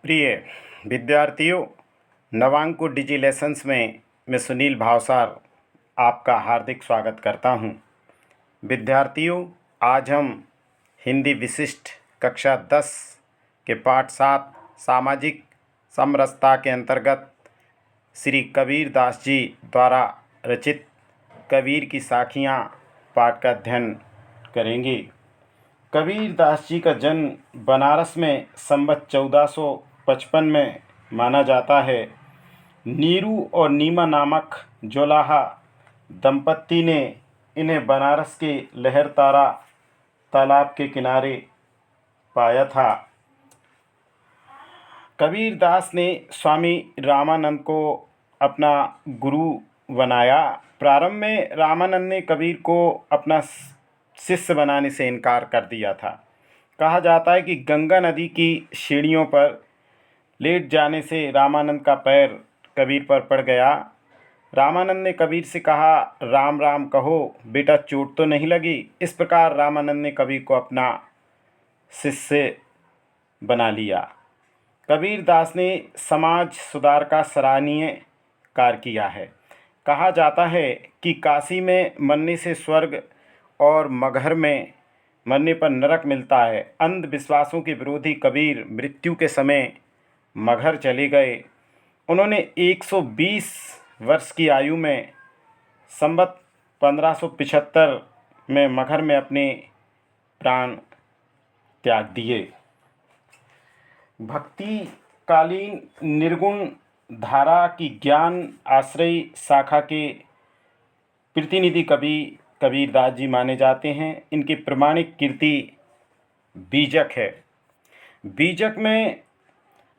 प्रिय विद्यार्थियों, नवांकुर डिजी लेसन्स में मैं सुनील भावसार आपका हार्दिक स्वागत करता हूं। विद्यार्थियों, आज हम हिंदी विशिष्ट कक्षा 10 के पाठ 7 सामाजिक समरसता के अंतर्गत श्री कबीर दास जी द्वारा रचित कबीर की साखियाँ पाठ का अध्ययन करेंगे। कबीर दास जी का जन्म बनारस में संवत 1455 में माना जाता है। नीरू और नीमा नामक जोलाहा दंपत्ति ने इन्हें बनारस के लहरतारा तालाब के किनारे पाया था। कबीर दास ने स्वामी रामानंद को अपना गुरु बनाया। प्रारंभ में रामानंद ने कबीर को अपना शिष्य बनाने से इनकार कर दिया था। कहा जाता है कि गंगा नदी की सीढ़ियों पर लेट जाने से रामानंद का पैर कबीर पर पड़ गया। रामानंद ने कबीर से कहा, राम राम कहो बेटा, चोट तो नहीं लगी। इस प्रकार रामानंद ने कबीर को अपना शिष्य बना लिया। कबीर दास ने समाज सुधार का सराहनीय कार्य किया है। कहा जाता है कि काशी में मरने से स्वर्ग और मगहर में मरने पर नरक मिलता है। अंधविश्वासों के विरोधी कबीर मृत्यु के समय मगहर चले गए। उन्होंने 120 वर्ष की आयु में संवत 1575 में मगहर में अपने प्राण त्याग दिए। भक्ति कालीन निर्गुण धारा की ज्ञान आश्रय शाखा के प्रतिनिधि कवि कबीर दास जी माने जाते हैं। इनकी प्रमाणिक कीर्ति बीजक है। बीजक में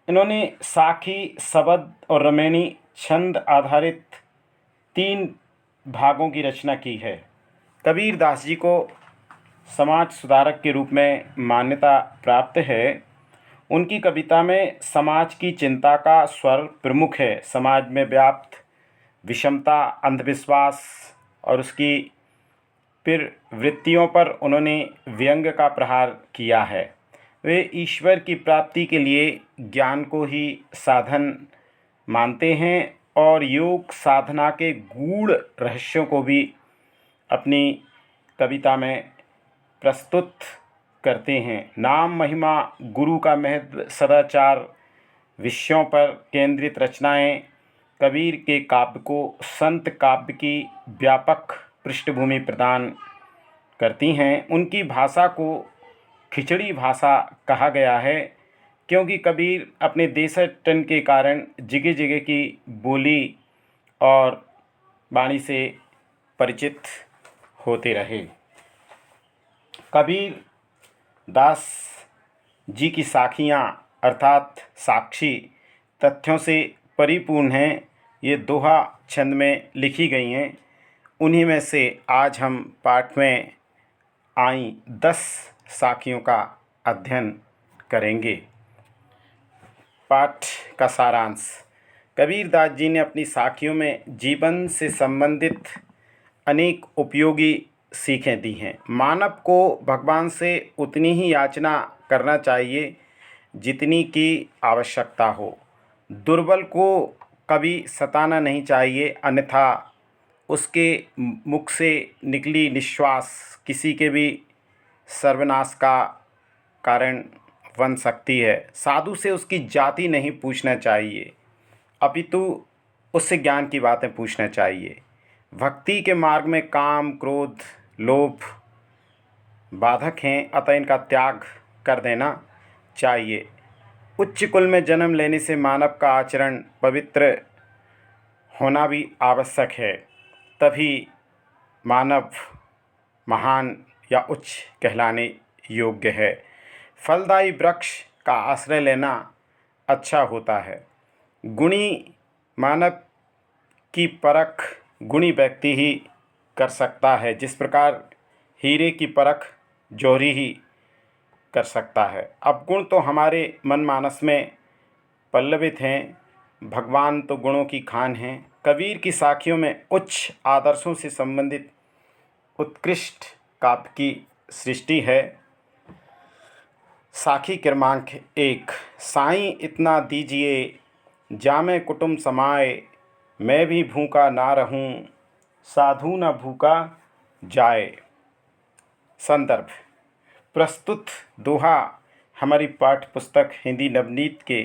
इन्होंने साखी, शबद और रमैनी छंद आधारित 3 भागों की रचना की है। कबीर दास जी को समाज सुधारक के रूप में मान्यता प्राप्त है। उनकी कविता में समाज की चिंता का स्वर प्रमुख है। समाज में व्याप्त विषमता, अंधविश्वास और उसकी प्रवृत्तियों पर उन्होंने व्यंग का प्रहार किया है। वे ईश्वर की प्राप्ति के लिए ज्ञान को ही साधन मानते हैं और योग साधना के गूढ़ रहस्यों को भी अपनी कविता में प्रस्तुत करते हैं। नाम, महिमा, गुरु का महत्व, सदाचार विषयों पर केंद्रित रचनाएं कबीर के काव्य को संत काव्य की व्यापक पृष्ठभूमि प्रदान करती हैं। उनकी भाषा को खिचड़ी भाषा कहा गया है क्योंकि कबीर अपने देशाटन के कारण जगह जगह की बोली और वाणी से परिचित होते रहे। कबीर दास जी की साखियाँ अर्थात साक्षी तथ्यों से परिपूर्ण हैं। ये दोहा छंद में लिखी गई हैं। उन्हीं में से आज हम पाठ में आई 10 साखियों का अध्ययन करेंगे। पाठ का सारांश। कबीर दास जी ने अपनी साखियों में जीवन से संबंधित अनेक उपयोगी सीखें दी हैं। मानव को भगवान से उतनी ही याचना करना चाहिए जितनी की आवश्यकता हो। दुर्बल को कभी सताना नहीं चाहिए, अन्यथा उसके मुख से निकली निश्वास किसी के भी सर्वनाश का कारण बन सकती है। साधु से उसकी जाति नहीं पूछना चाहिए, अपितु उससे ज्ञान की बातें पूछना चाहिए। भक्ति के मार्ग में काम, क्रोध, लोभ बाधक हैं, अतः इनका त्याग कर देना चाहिए। उच्च कुल में जन्म लेने से मानव का आचरण पवित्र होना भी आवश्यक है, तभी मानव महान या उच्च कहलाने योग्य है। फलदायी वृक्ष का आश्रय लेना अच्छा होता है। गुणी मानव की परख गुणी व्यक्ति ही कर सकता है, जिस प्रकार हीरे की परख जौहरी ही कर सकता है। अवगुण तो हमारे मन मानस में पल्लवित हैं, भगवान तो गुणों की खान हैं। कबीर की साखियों में उच्च आदर्शों से संबंधित उत्कृष्ट काव्य की सृष्टि है। साखी क्रमांक 1। साईं इतना दीजिए जामे कुटुम्ब समाए, मैं भी भूखा ना रहूं, साधु न भूखा जाए। संदर्भ। प्रस्तुत दोहा हमारी पाठ्य पुस्तक हिंदी नवनीत के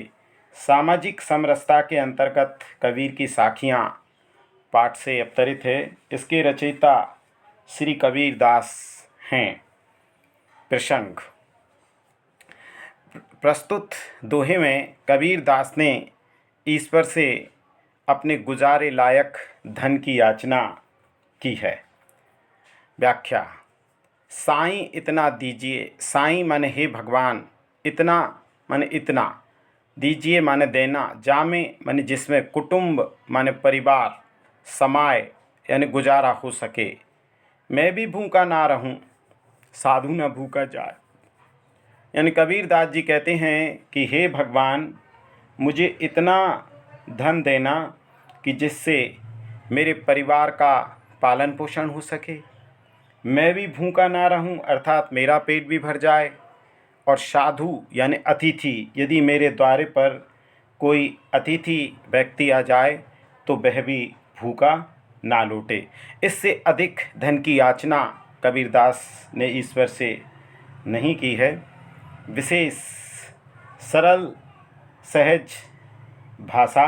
सामाजिक समरसता के अंतर्गत कबीर की साखियाँ पाठ से अवतरित है। इसके रचयिता श्री कबीर दास हैं। प्रसंग। प्रस्तुत दोहे में कबीर दास ने ईश्वर से अपने गुजारे लायक धन की याचना की है। व्याख्या। साईं इतना दीजिए, साईं माने हे भगवान, इतना माने इतना, दीजिए माने देना, जामे माने जिसमें, कुटुंब माने परिवार, समाए यानी गुजारा हो सके, मैं भी भूखा ना रहूं, साधु न भूखा जाए। यानी कबीर दास जी कहते हैं कि हे भगवान, मुझे इतना धन देना कि जिससे मेरे परिवार का पालन पोषण हो सके, मैं भी भूखा ना रहूं अर्थात मेरा पेट भी भर जाए, और साधु यानी अतिथि, यदि मेरे द्वारे पर कोई अतिथि व्यक्ति आ जाए तो वह भी भूखा ना लौटे। इससे अधिक धन की याचना कबीरदास ने ईश्वर से नहीं की है। विशेष सरल सहज भाषा,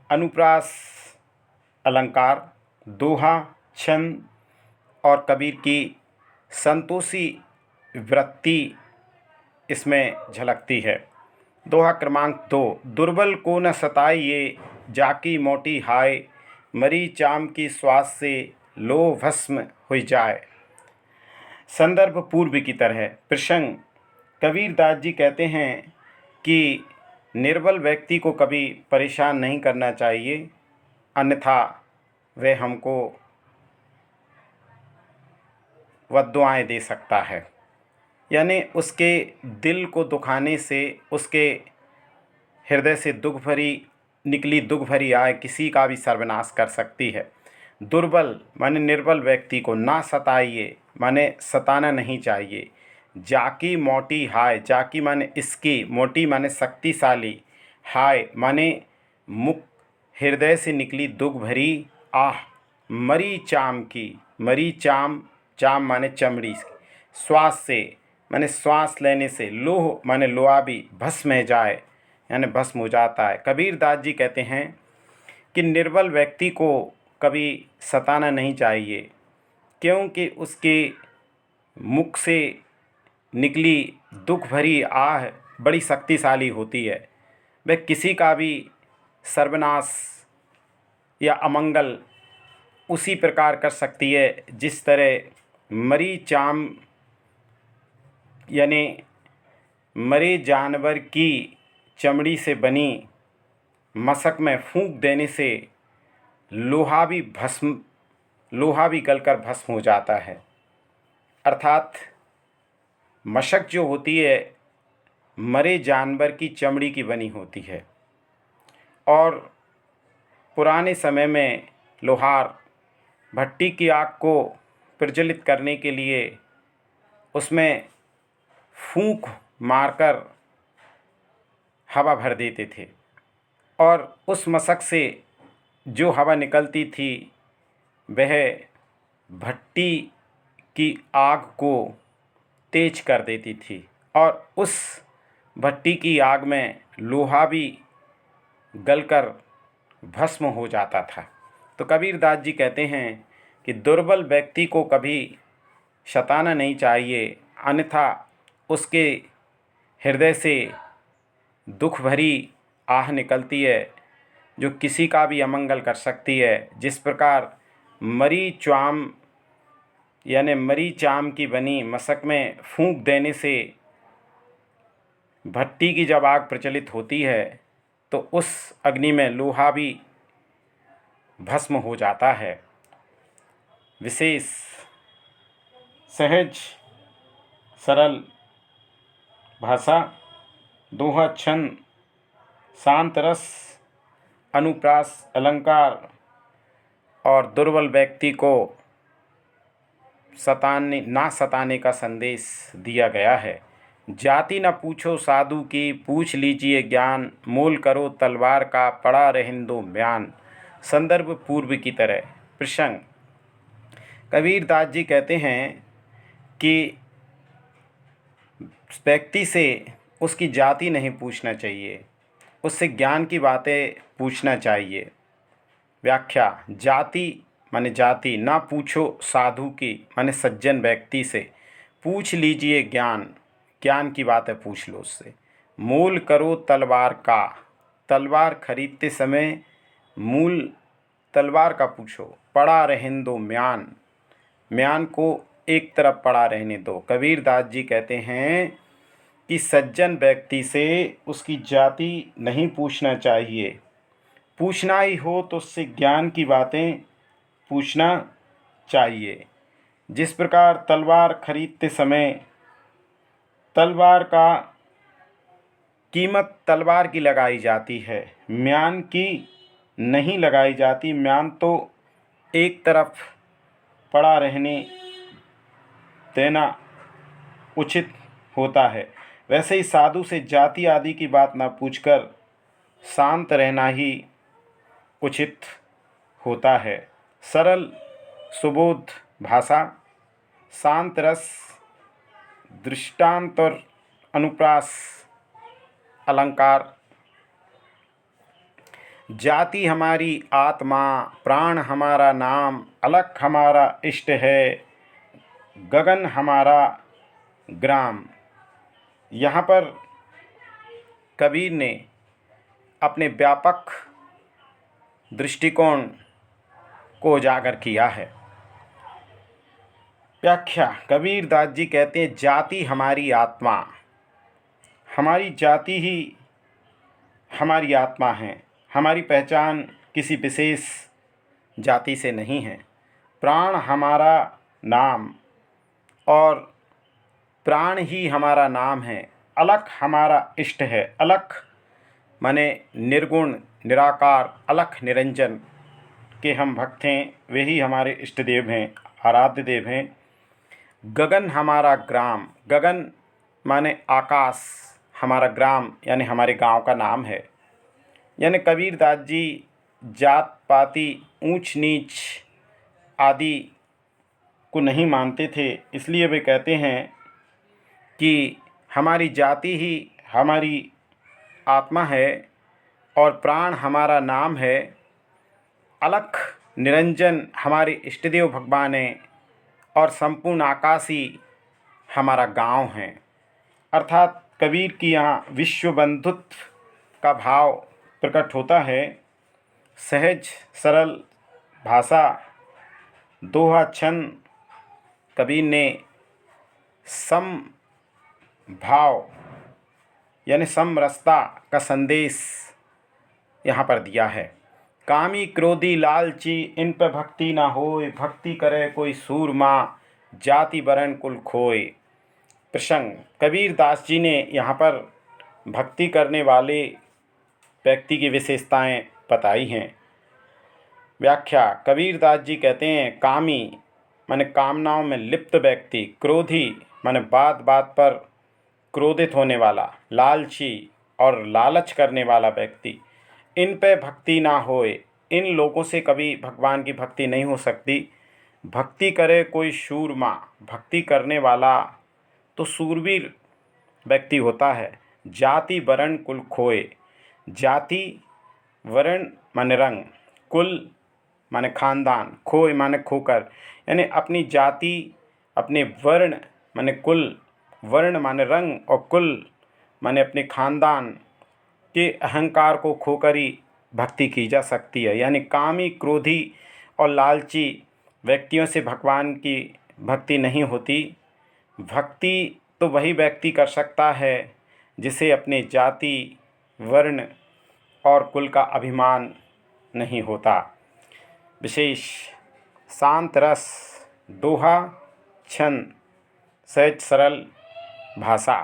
अनुप्रास अलंकार, दोहा, छंद और कबीर की संतोषी वृत्ति इसमें झलकती है। दोहा क्रमांक 2। दुर्बल को न सताइए, जाकी मोटी हाय, मरी चाम की श्वास से लो भस्म हो जाए। संदर्भ पूर्व की तरह। प्रसंग। कबीर दास जी कहते हैं कि निर्बल व्यक्ति को कभी परेशान नहीं करना चाहिए, अन्यथा वह हमको बद्दुआएं दे सकता है। यानी उसके दिल को दुखाने से, उसके हृदय से दुख भरी निकली दुख भरी आय किसी का भी सर्वनाश कर सकती है। दुर्बल माने निर्बल व्यक्ति को ना सताइए, माने सताना नहीं चाहिए। जाकी मोटी हाय, जाकी माने इसकी, मोटी माने शक्तिशाली, हाय माने मुख हृदय से निकली दुख भरी आह, मरी चाम की, मरी चाम, चाम माने चमड़ी, श्वास से माने श्वास लेने से, लोह माने लोहा भी भस्म में जाए यानी भस्म हो जाता है। कबीर दास जी कहते हैं कि निर्बल व्यक्ति को कभी सताना नहीं चाहिए, क्योंकि उसके मुख से निकली दुख भरी आह बड़ी शक्तिशाली होती है। वह किसी का भी सर्वनाश या अमंगल उसी प्रकार कर सकती है जिस तरह मरी चाम यानी मरे जानवर की चमड़ी से बनी मशक में फूंक देने से लोहा भी गलकर भस्म हो जाता है। अर्थात मशक जो होती है मरे जानवर की चमड़ी की बनी होती है, और पुराने समय में लोहार भट्टी की आग को प्रज्वलित करने के लिए उसमें फूंक मारकर हवा भर देते थे, और उस मशक से जो हवा निकलती थी वह भट्टी की आग को तेज कर देती थी, और उस भट्टी की आग में लोहा भी गलकर भस्म हो जाता था। तो कबीर दास जी कहते हैं कि दुर्बल व्यक्ति को कभी सताना नहीं चाहिए, अन्यथा उसके हृदय से दुख भरी आह निकलती है जो किसी का भी अमंगल कर सकती है। जिस प्रकार मरी चाम यानी मरी चाम की बनी मशक में फूंक देने से भट्टी की जब आग प्रचलित होती है तो उस अग्नि में लोहा भी भस्म हो जाता है। विशेष सहज सरल भाषा, दोहा, छंद, शांत रस, अनुप्रास अलंकार और दुर्बल व्यक्ति को सताने का संदेश दिया गया है। जाति न पूछो साधु की, पूछ लीजिए ज्ञान, मोल करो तलवार का, पड़ा रहें दो म्यान। संदर्भ पूर्व की तरह। प्रसंग। कबीरदास जी कहते हैं कि व्यक्ति से उसकी जाति नहीं पूछना चाहिए, उससे ज्ञान की बातें पूछना चाहिए। व्याख्या। जाति माने जाति, ना पूछो साधु की माने सज्जन व्यक्ति से, पूछ लीजिए ज्ञान, ज्ञान की बातें पूछ लो उससे। मूल करो तलवार का, तलवार खरीदते समय मूल तलवार का पूछो। पड़ा रहें दो म्यान, म्यान को एक तरफ पड़ा रहने दो। कबीरदास जी कहते हैं कि सज्जन व्यक्ति से उसकी जाति नहीं पूछना चाहिए, पूछना ही हो तो उससे ज्ञान की बातें पूछना चाहिए। जिस प्रकार तलवार खरीदते समय तलवार का कीमत तलवार की लगाई जाती है, म्यान की नहीं लगाई जाती। म्यान तो एक तरफ पड़ा रहने देना उचित होता है। वैसे ही साधु से जाति आदि की बात ना पूछकर शांत रहना ही उचित होता है। सरल सुबोध भाषा, शांत रस, दृष्टांत और अनुप्रास अलंकार। जाति हमारी आत्मा, प्राण हमारा नाम, अलख हमारा इष्ट है, गगन हमारा ग्राम। यहाँ पर कबीर ने अपने व्यापक दृष्टिकोण को उजागर किया है। व्याख्या। कबीरदास जी कहते हैं जाति हमारी आत्मा, हमारी जाति ही हमारी आत्मा है, हमारी पहचान किसी विशेष जाति से नहीं है। प्राण हमारा नाम, और प्राण ही हमारा नाम है। अलख हमारा इष्ट है, अलख माने निर्गुण निराकार, अलख निरंजन के हम भक्त हैं, वे ही हमारे इष्ट देव हैं, आराध्य देव हैं। गगन हमारा ग्राम, गगन माने आकाश, हमारा ग्राम यानी हमारे गांव का नाम है। यानी कबीरदास जी जात पाती ऊंच नीच आदि को नहीं मानते थे, इसलिए वे कहते हैं कि हमारी जाति ही हमारी आत्मा है और प्राण हमारा नाम है, अलख निरंजन हमारे इष्टदेव भगवान हैं और संपूर्ण आकाश ही हमारा गांव है। अर्थात कबीर की यहाँ विश्व बंधुत्व का भाव प्रकट होता है। सहज सरल भाषा, दोहा छंद कबीर ने सम भाव यानी समरसता का संदेश यहाँ पर दिया है। कामी क्रोधी लालची इन पर भक्ति ना होए, भक्ति करे कोई सूरमा, जाति वरण कुल खोए। प्रसंग। कबीरदास जी ने यहाँ पर भक्ति करने वाले व्यक्ति की विशेषताएं बताई हैं। व्याख्या। कबीरदास जी कहते हैं कामी माने कामनाओं में लिप्त व्यक्ति, क्रोधी माने बात बात पर क्रोधित होने वाला, लालची और लालच करने वाला व्यक्ति, इन पे भक्ति ना होए, इन लोगों से कभी भगवान की भक्ति नहीं हो सकती। भक्ति करे कोई शूरमा, भक्ति करने वाला तो शूरवीर व्यक्ति होता है। जाति वर्ण कुल खोए, जाति वर्ण माने रंग, कुल माने खानदान, खोए माने खोकर, यानी अपनी जाति अपने वर्ण माने कुल, वर्ण माने रंग और कुल माने अपने खानदान के अहंकार को खोकर ही भक्ति की जा सकती है। यानी कामी क्रोधी और लालची व्यक्तियों से भगवान की भक्ति नहीं होती। भक्ति तो वही व्यक्ति कर सकता है जिसे अपने जाति वर्ण और कुल का अभिमान नहीं होता। विशेष शांत रस, दोहा छंद, सहज सरल भाषा।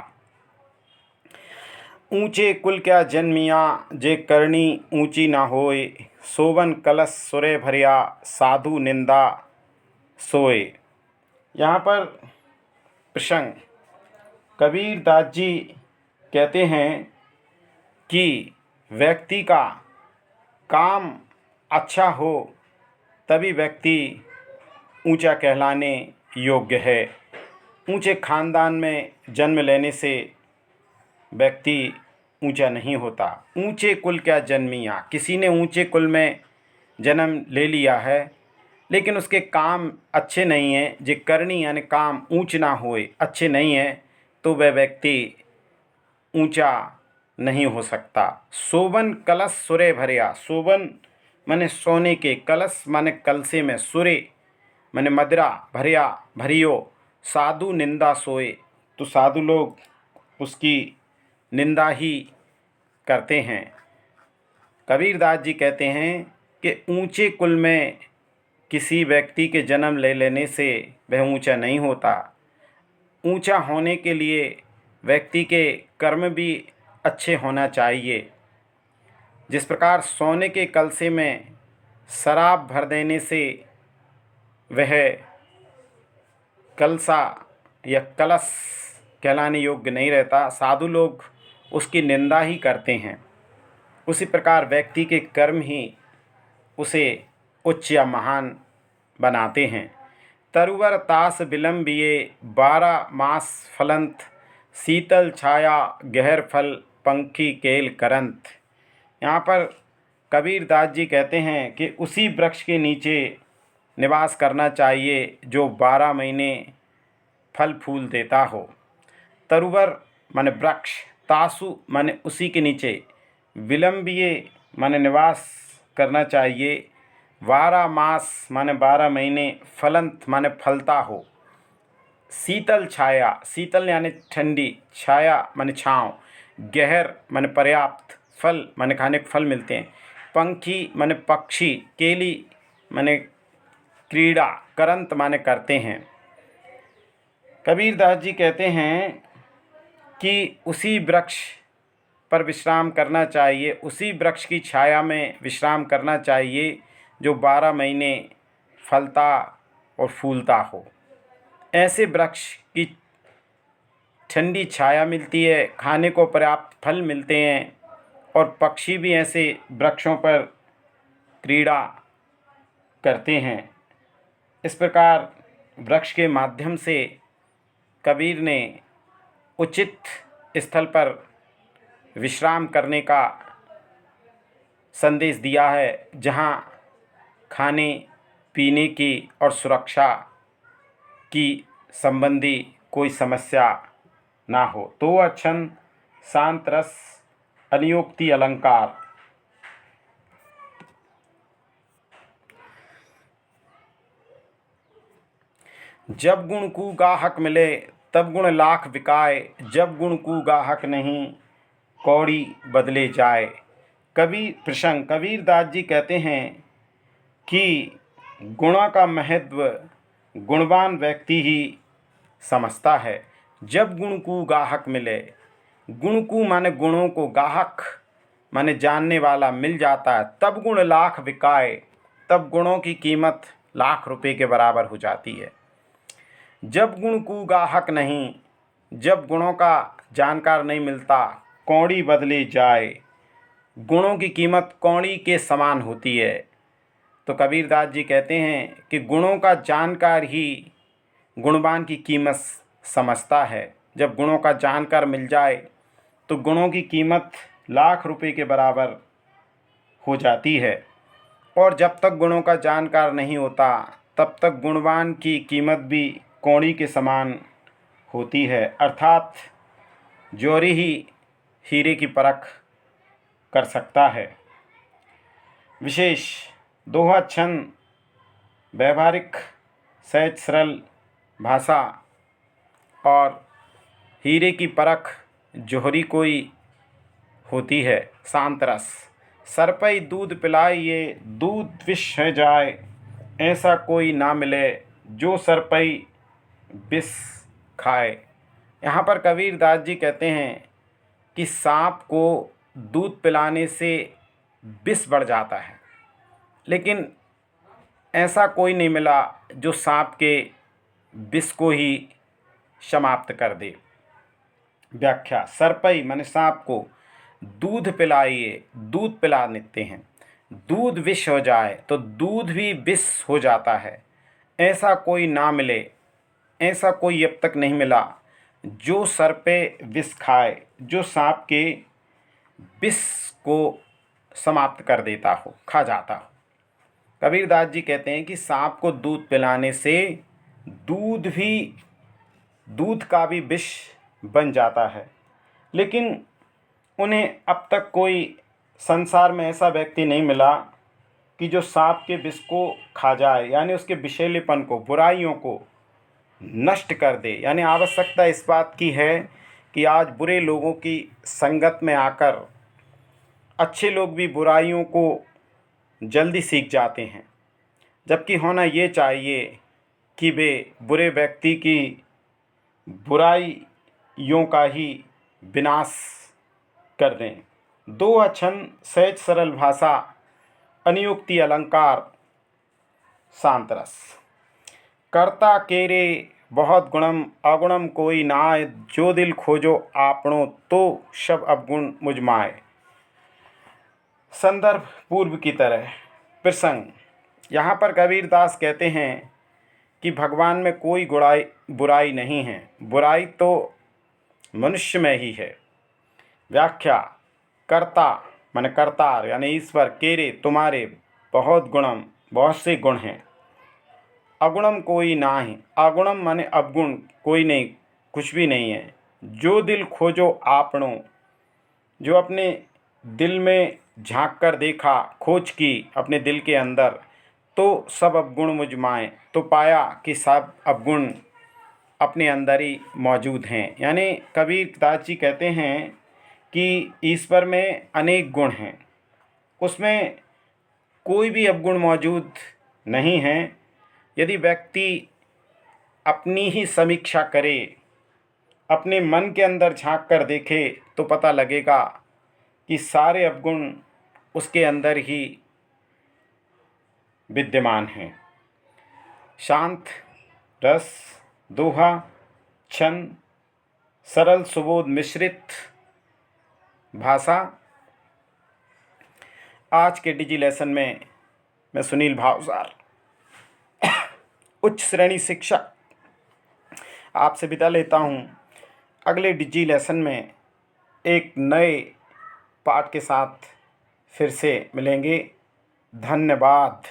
ऊंचे कुल क्या जन्मिया, जे करनी ऊंची ना होए, सोवन कलश सुरे भरिया, साधु निंदा सोए। यहाँ पर प्रसंग। कबीर दास जी कहते हैं कि व्यक्ति का काम अच्छा हो तभी व्यक्ति ऊंचा कहलाने योग्य है। ऊंचे खानदान में जन्म लेने से व्यक्ति ऊंचा नहीं होता। ऊंचे कुल क्या जन्मिया, किसी ने ऊंचे कुल में जन्म ले लिया है लेकिन उसके काम अच्छे नहीं हैं, जे करनी यानी काम ऊंच ना होए, अच्छे नहीं हैं, तो वह व्यक्ति ऊंचा नहीं हो सकता। सोबन कलश सुरे भरिया, सोबन माने सोने के, कलश माने कलसे में, सुरे माने मदिरा, भरिया भरियो, साधु निंदा सोए, तो साधु लोग उसकी निंदा ही करते हैं। कबीरदास जी कहते हैं कि ऊंचे कुल में किसी व्यक्ति के जन्म ले लेने से वह ऊंचा नहीं होता। ऊंचा होने के लिए व्यक्ति के कर्म भी अच्छे होना चाहिए। जिस प्रकार सोने के कलसे में शराब भर देने से वह कलसा या कलश कहलाने योग्य नहीं रहता, साधु लोग उसकी निंदा ही करते हैं। उसी प्रकार व्यक्ति के कर्म ही उसे उच्च या महान बनाते हैं। तरुवर तास विलंबिये 12 मास फलंत, शीतल छाया गहर फल पंखी केल करंत। यहाँ पर कबीरदास जी कहते हैं कि उसी वृक्ष के नीचे निवास करना चाहिए जो 12 महीने फल फूल देता हो। तरुवर माने वृक्ष, तासु माने उसी के नीचे, विलंबिये माने निवास करना चाहिए, 12 मास माने 12 महीने, फलंत माने फलता हो, शीतल छाया, शीतल यानी ठंडी, छाया माने छाँव, गहर माने पर्याप्त, फल माने खाने को फल मिलते हैं, पंखी माने पक्षी, केली माने क्रीड़ा, करंत माने करते हैं। कबीरदास जी कहते हैं कि उसी वृक्ष पर विश्राम करना चाहिए, उसी वृक्ष की छाया में विश्राम करना चाहिए जो 12 महीने फलता और फूलता हो। ऐसे वृक्ष की ठंडी छाया मिलती है, खाने को पर्याप्त फल मिलते हैं और पक्षी भी ऐसे वृक्षों पर क्रीड़ा करते हैं। इस प्रकार वृक्ष के माध्यम से कबीर ने उचित स्थल पर विश्राम करने का संदेश दिया है, जहाँ खाने पीने की और सुरक्षा की संबंधी कोई समस्या ना हो। तो अच्छन शांत रस अनियोक्ति अलंकार। जब गुण कु गाहक मिले तब गुण लाख बिकाए, जब गुण कु गाहक नहीं कौड़ी बदले जाए। प्रसंग कबीरदास जी कहते हैं कि गुणों का महत्व गुणवान व्यक्ति ही समझता है। जब गुण को गाहक मिले, गुण को माने गुणों को, गाहक माने जानने वाला मिल जाता है, तब गुण लाख बिकाए, तब गुणों की कीमत लाख रुपए के बराबर हो जाती है। जब गुण को गाहक नहीं, जब गुणों का जानकार नहीं मिलता, कौड़ी बदले जाए, गुणों की कीमत कौड़ी के समान होती है। तो कबीरदास जी कहते हैं कि गुणों का जानकार ही गुणवान की कीमत समझता है। जब गुणों का जानकार मिल जाए तो गुणों की कीमत लाख रुपए के बराबर हो जाती है, और जब तक गुणों का जानकार नहीं होता तब तक गुणवान की कीमत भी कौड़ी के समान होती है। अर्थात जोरी ही हीरे की परख कर सकता है। विशेष दोहा छंद, व्यवहारिक सहज सरल भाषा और हीरे की परख जोहरी कोई होती है। शांत रस सरपई दूध पिलाए, ये दूध विष है जाए, ऐसा कोई ना मिले जो सरपई विष खाए। यहाँ पर कबीरदास जी कहते हैं कि सांप को दूध पिलाने से विष बढ़ जाता है, लेकिन ऐसा कोई नहीं मिला जो सांप के विष को ही समाप्त कर दे। व्याख्या सरपई माने सांप को दूध पिलाइए, दूध पिला देते हैं। दूध विष हो जाए तो दूध भी विष हो जाता है। ऐसा कोई ना मिले, ऐसा कोई अब तक नहीं मिला जो सर पे विष खाए, जो सांप के विष को समाप्त कर देता हो, खा जाता हो। कबीरदास जी कहते हैं कि सांप को दूध पिलाने से दूध का भी विष बन जाता है। लेकिन उन्हें अब तक कोई संसार में ऐसा व्यक्ति नहीं मिला कि जो सांप के विष को खा जाए, यानी उसके विषैलेपन को, बुराइयों को नष्ट कर दे। यानी आवश्यकता इस बात की है कि आज बुरे लोगों की संगत में आकर अच्छे लोग भी बुराइयों को जल्दी सीख जाते हैं, जबकि होना ये चाहिए कि वे बुरे व्यक्ति की बुराइयों का ही विनाश कर दें। दो अक्षर सहज सरल भाषा, अनियुक्ति अलंकार शांत रस। कर्ता केरे बहुत गुणम, अगुणम कोई नाय, जो दिल खोजो आपनो, तो सब अवगुण मुझमाए। संदर्भ पूर्व की तरह। प्रसंग, यहाँ पर कबीरदास कहते हैं कि भगवान में कोई बुराई नहीं है, बुराई तो मनुष्य में ही है। व्याख्या, कर्ता माने कर्तार यानी ईश्वर, केरे तुम्हारे, बहुत गुणम बहुत से गुण हैं, अगुणम कोई ना ही, अगुणम माने अवगुण, कोई नहीं, कुछ भी नहीं है। जो दिल खोजो आपनो, जो अपने दिल में झांक कर देखा, खोज की अपने दिल के अंदर, तो सब अवगुण मुझमाए, तो पाया कि सब अवगुण अपने अंदर ही मौजूद हैं। यानी कबीरदास जी कहते हैं कि ईश्वर में अनेक गुण हैं, उसमें कोई भी अवगुण मौजूद नहीं है। यदि व्यक्ति अपनी ही समीक्षा करे, अपने मन के अंदर झांक कर देखे, तो पता लगेगा कि सारे अवगुण उसके अंदर ही विद्यमान हैं। शांत रस, दोहा, छंद, सरल सुबोध मिश्रित भाषा। आज के डिजी लेसन में मैं सुनील भावसार, उच्च श्रेणी शिक्षक, आपसे विदा लेता हूँ। अगले डिजी लेसन में एक नए पाठ के साथ फिर से मिलेंगे। धन्यवाद।